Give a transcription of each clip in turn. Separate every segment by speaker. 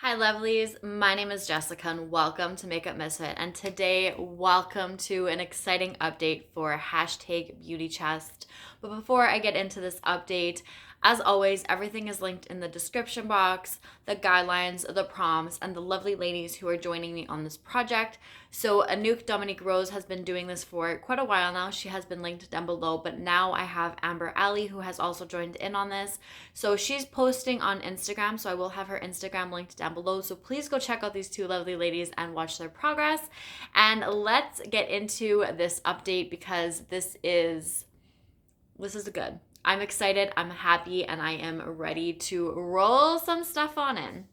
Speaker 1: Hi lovelies, my name is Jessica and welcome to Makeup Misfit, and today welcome to an exciting update for hashtag beauty chest. But before I get into this update, as always, everything is linked in the description box, the guidelines, the prompts, and the lovely ladies who are joining me on this project. So Anouk Dominique Rose has been doing this for quite a while now. She has been linked down below, but now I have Amber Ali who has also joined in on this. So she's posting on Instagram, so I will have her Instagram linked down below. So please go check out these two lovely ladies and watch their progress. And let's get into this update because this is good. I'm excited, I'm happy, and I am ready to roll some stuff on in.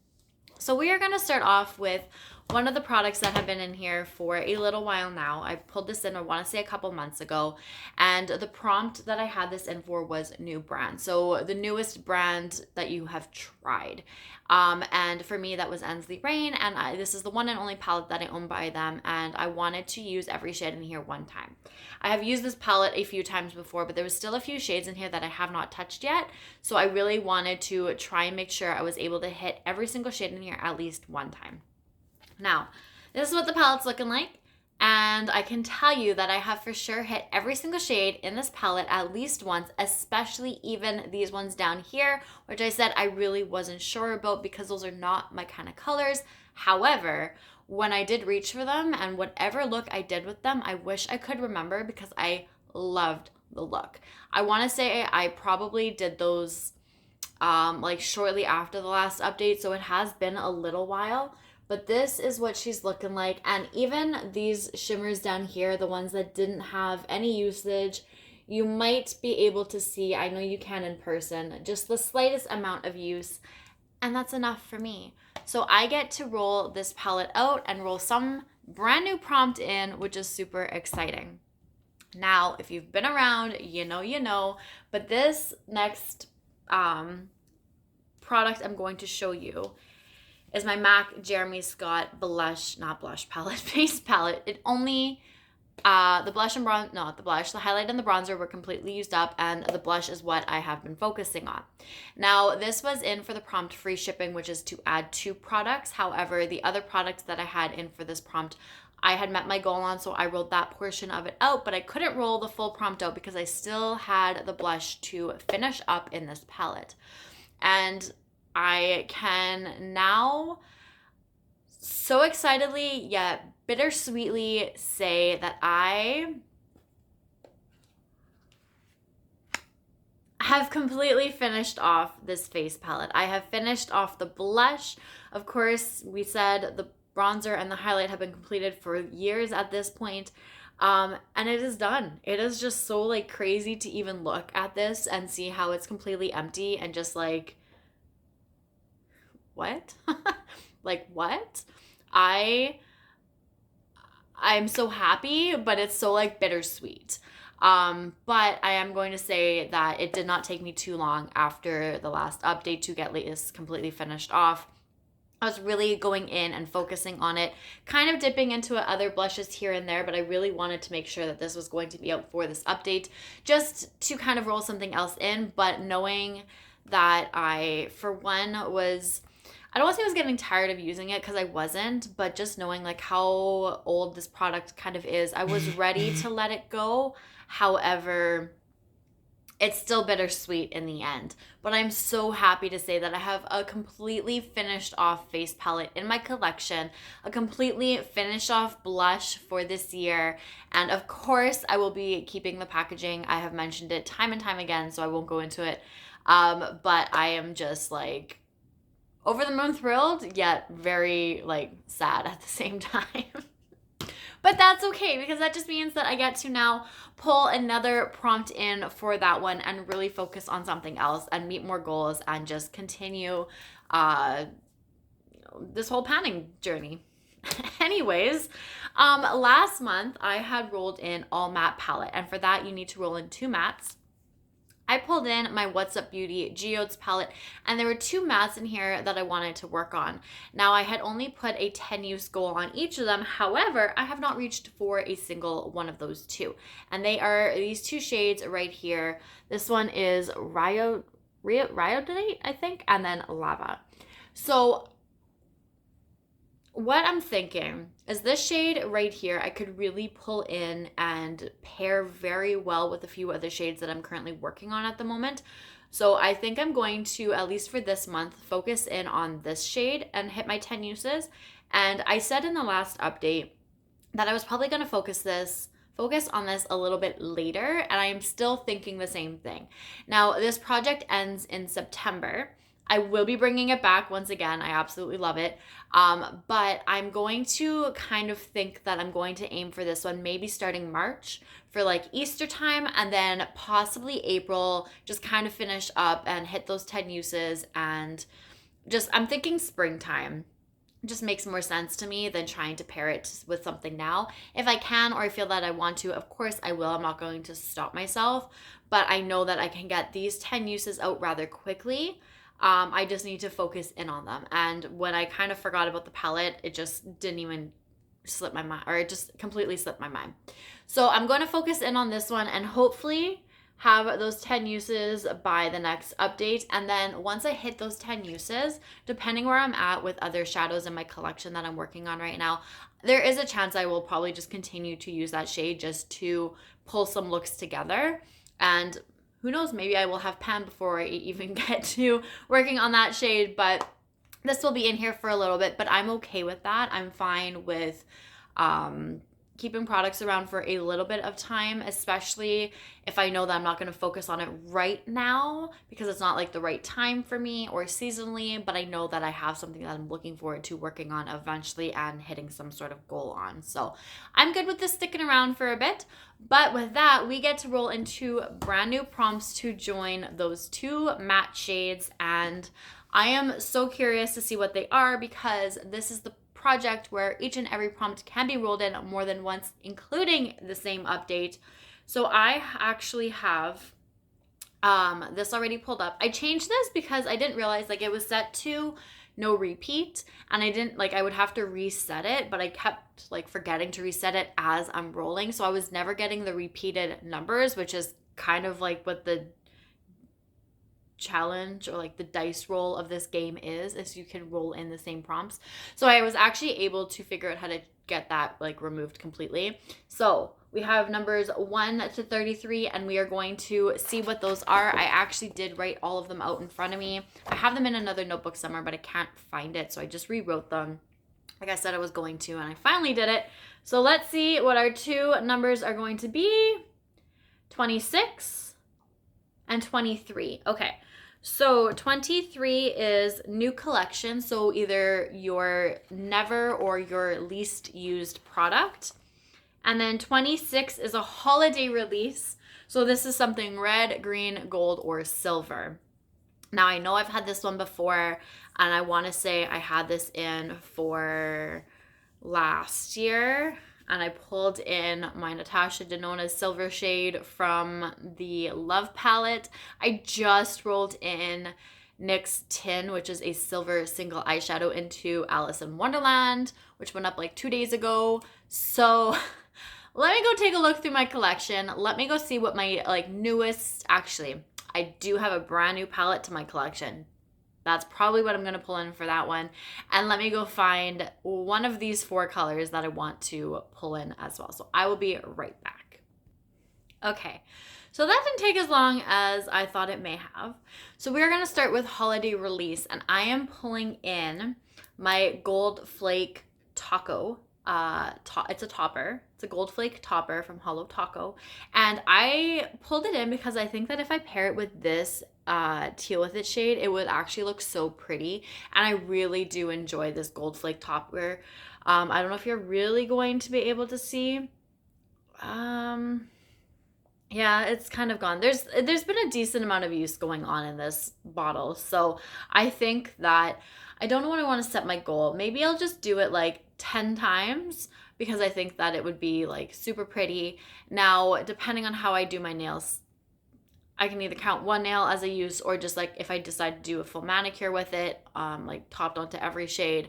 Speaker 1: So we are going to start off with one of the products that have been in here for a little while now. I pulled this in, I want to say a couple months ago, and the prompt that I had this in for was new brand. So the newest brand that you have tried. And for me, that was Ensley Rain, and this is the one and only palette that I own by them, and I wanted to use every shade in here one time. I have used this palette a few times before, but there was still a few shades in here that I have not touched yet, so I really wanted to try and make sure I was able to hit every single shade in here at least one time. Now, this is what the palette's looking like, and I can tell you that I have for sure hit every single shade in this palette at least once, especially even these ones down here, which I said I really wasn't sure about because those are not my kind of colors. However, when I did reach for them and whatever look I did with them, I wish I could remember because I loved the look. I want to say I probably did those like shortly after the last update, so it has been a little while. But this is what she's looking like. And even these shimmers down here, the ones that didn't have any usage, you might be able to see, I know you can in person, just the slightest amount of use. And that's enough for me. So I get to roll this palette out and roll some brand new prompt in, which is super exciting. Now, if you've been around, you know. But this next product I'm going to show you is my MAC Jeremy Scott face palette. It only, the blush and bronze, not the blush, the highlight and the bronzer were completely used up, and the blush is what I have been focusing on. Now, this was in for the prompt free shipping, which is to add 2 products. However, the other products that I had in for this prompt, I had met my goal on, so I rolled that portion of it out, but I couldn't roll the full prompt out because I still had the blush to finish up in this palette. And I can now so excitedly yet bittersweetly say that I have completely finished off this face palette. I have finished off the blush. Of course, we said the bronzer and the highlight have been completed for years at this point. And it is done. It is just so like crazy to even look at this and see how it's completely empty and just like, what? Like what? I'm so happy, but it's so like bittersweet. But I am going to say that it did not take me too long after the last update to get this completely finished off. I was really going in and focusing on it, kind of dipping into other blushes here and there, but I really wanted to make sure that this was going to be out for this update, just to kind of roll something else in, but knowing that I, for one, I don't want to say I was getting tired of using it because I wasn't, but just knowing like how old this product kind of is, I was ready to let it go. However, it's still bittersweet in the end. But I'm so happy to say that I have a completely finished off face palette in my collection, a completely finished off blush for this year. And of course, I will be keeping the packaging. I have mentioned it time and time again, so I won't go into it. But I am just like over the moon thrilled, yet very like sad at the same time. But that's okay because that just means that I get to now pull another prompt in for that one and really focus on something else and meet more goals and just continue this whole panning journey. Anyways, last month I had rolled in all matte palette, and for that you need to roll in 2 mattes. I pulled in my What's Up Beauty Geodes palette, and there were 2 mattes in here that I wanted to work on. Now, I had only put a 10 use goal on each of them. However, I have not reached for a single one of those 2. And they are these 2 shades right here. This one is rhodonite, I think, and then lava. So what I'm thinking is this shade right here, I could really pull in and pair very well with a few other shades that I'm currently working on at the moment. So I think I'm going to, at least for this month, focus in on this shade and hit my 10 uses. And I said in the last update that I was probably going to focus on this a little bit later, and I am still thinking the same thing. Now, this project ends in September. I will be bringing it back once again. I absolutely love it. But I'm going to kind of think that I'm going to aim for this one maybe starting March for like Easter time, and then possibly April, just kind of finish up and hit those 10 uses. And just, I'm thinking springtime just makes more sense to me than trying to pair it with something now. If I can, or I feel that I want to, of course I will. I'm not going to stop myself, but I know that I can get these 10 uses out rather quickly. I just need to focus in on them. And when I kind of forgot about the palette, it just didn't even slip my mind, or it just completely slipped my mind. So I'm going to focus in on this one and hopefully have those 10 uses by the next update. And then once I hit those 10 uses, depending where I'm at with other shadows in my collection that I'm working on right now, there is a chance I will probably just continue to use that shade just to pull some looks together. And who knows, maybe I will have pan before I even get to working on that shade, but this will be in here for a little bit, but I'm okay with that. I'm fine with keeping products around for a little bit of time, especially if I know that I'm not going to focus on it right now because it's not like the right time for me or seasonally, but I know that I have something that I'm looking forward to working on eventually and hitting some sort of goal on. So I'm good with this sticking around for a bit. But with that, we get to roll into brand new prompts to join those two matte shades, and I am so curious to see what they are because this is the project where each and every prompt can be rolled in more than once, including the same update. So I actually have this already pulled up. I changed this because I didn't realize like it was set to no repeat, and I didn't like, I would have to reset it, but I kept like forgetting to reset it as I'm rolling, so I was never getting the repeated numbers, which is kind of like what the challenge or like the dice roll of this game is you can roll in the same prompts. So I was actually able to figure out how to get that like removed completely. So we have numbers 1 to 33, and we are going to see what those are. I actually did write all of them out in front of me. I have them in another notebook somewhere, but I can't find it, so I just rewrote them like I said I was going to, and I finally did it. So let's see what our two numbers are going to be. 26 and 23. Okay. So 23 is new collection, so either your never or your least used product. And then 26 is a holiday release. So this is something red, green, gold, or silver. Now I know I've had this one before, and I want to say I had this in for last year. And I pulled in my Natasha Denona silver shade from the Love palette. I just rolled in NYX Tin, which is a silver single eyeshadow, into Alice in Wonderland, which went up like 2 days ago. So let me go take a look through my collection. Let me go see what my like newest, actually, I do have a brand new palette to my collection. That's probably what I'm going to pull in for that one. And let me go find one of these 4 colors that I want to pull in as well. So I will be right back. Okay, so that didn't take as long as I thought it may have. So we're going to start with holiday release, and I am pulling in my gold flake taco. It's a topper. It's a gold flake topper from Holo Taco. And I pulled it in because I think that if I pair it with this teal with its shade, it would actually look so pretty. And I really do enjoy this gold flake topper. I don't know if you're really going to be able to see. Yeah, it's kind of gone. There's been a decent amount of use going on in this bottle. So I think that I don't know what I want to set my goal. Maybe I'll just do it like 10 times because I think that it would be like super pretty. Now, depending on how I do my nails, I can either count one nail as a use, or just like if I decide to do a full manicure with it, like topped onto every shade.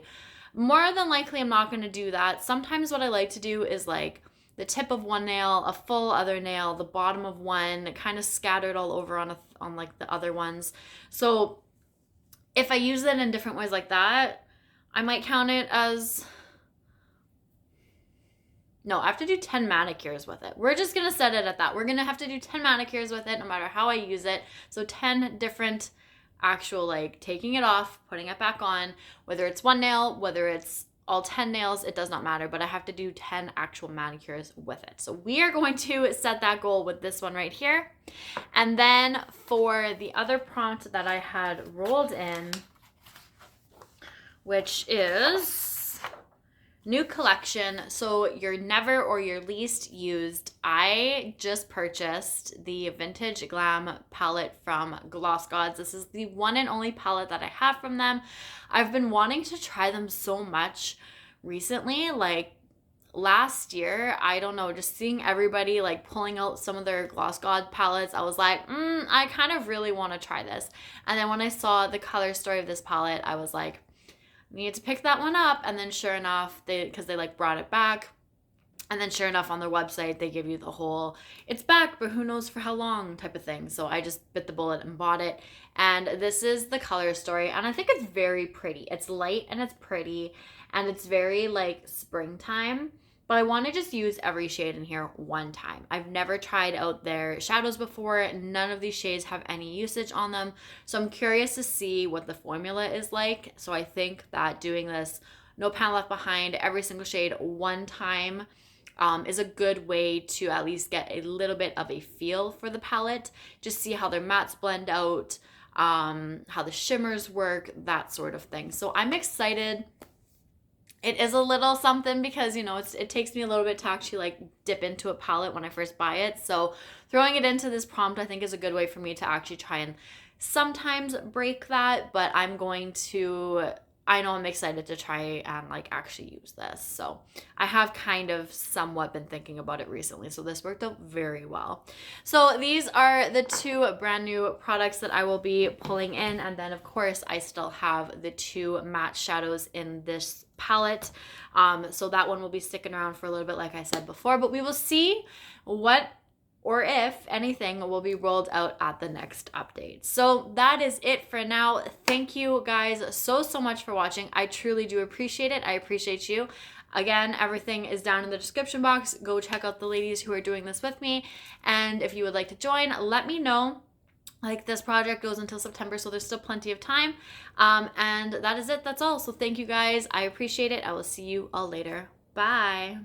Speaker 1: More than likely, I'm not going to do that. Sometimes what I like to do is like the tip of one nail, a full other nail, the bottom of one, kind of scattered all over on like the other ones. So if I use it in different ways like that, I might count it as, no, I have to do 10 manicures with it. We're just gonna set it at that. We're gonna have to do 10 manicures with it no matter how I use it. So 10 different actual, like, taking it off, putting it back on, whether it's one nail, whether it's all 10 nails, it does not matter, but I have to do 10 actual manicures with it. So we are going to set that goal with this one right here. And then for the other prompt that I had rolled in, which is new collection, so your never or your least used. I just purchased the vintage glam palette from Gloss Gods. This is the one and only palette that I have from them. I've been wanting to try them so much recently, like last year. I don't know, just seeing everybody like pulling out some of their Gloss God palettes, I was like, I kind of really want to try this. And then when I saw the color story of this palette, I was like, need to pick that one up. And then sure enough, because they like brought it back, and then sure enough on their website they give you the whole it's back but who knows for how long type of thing. So I just bit the bullet and bought it. And this is the color story, and I think it's very pretty. It's light and it's pretty, and it's very like springtime. But I want to just use every shade in here one time. I've never tried out their shadows before. None of these shades have any usage on them. So I'm curious to see what the formula is like. So I think that doing this no pan left behind, every single shade one time is a good way to at least get a little bit of a feel for the palette. Just see how their mattes blend out, how the shimmers work, that sort of thing. So I'm excited. It is a little something because, you know, it takes me a little bit to actually like dip into a palette when I first buy it. So throwing it into this prompt, I think, is a good way for me to actually try and sometimes break that. But I know I'm excited to try and like actually use this. So I have kind of somewhat been thinking about it recently. So this worked out very well. So these are the two brand new products that I will be pulling in. And then of course I still have the two matte shadows in this palette. So that one will be sticking around for a little bit, like I said before, but we will see what or if anything will be rolled out at the next update. So that is it for now. Thank you guys so much for watching. I truly do appreciate it. I appreciate you. Again, everything is down in the description box. Go check out the ladies who are doing this with me. And if you would like to join, let me know. Like, this project goes until September, so there's still plenty of time. And that is it. That's all. So thank you guys. I appreciate it. I will see you all later. Bye.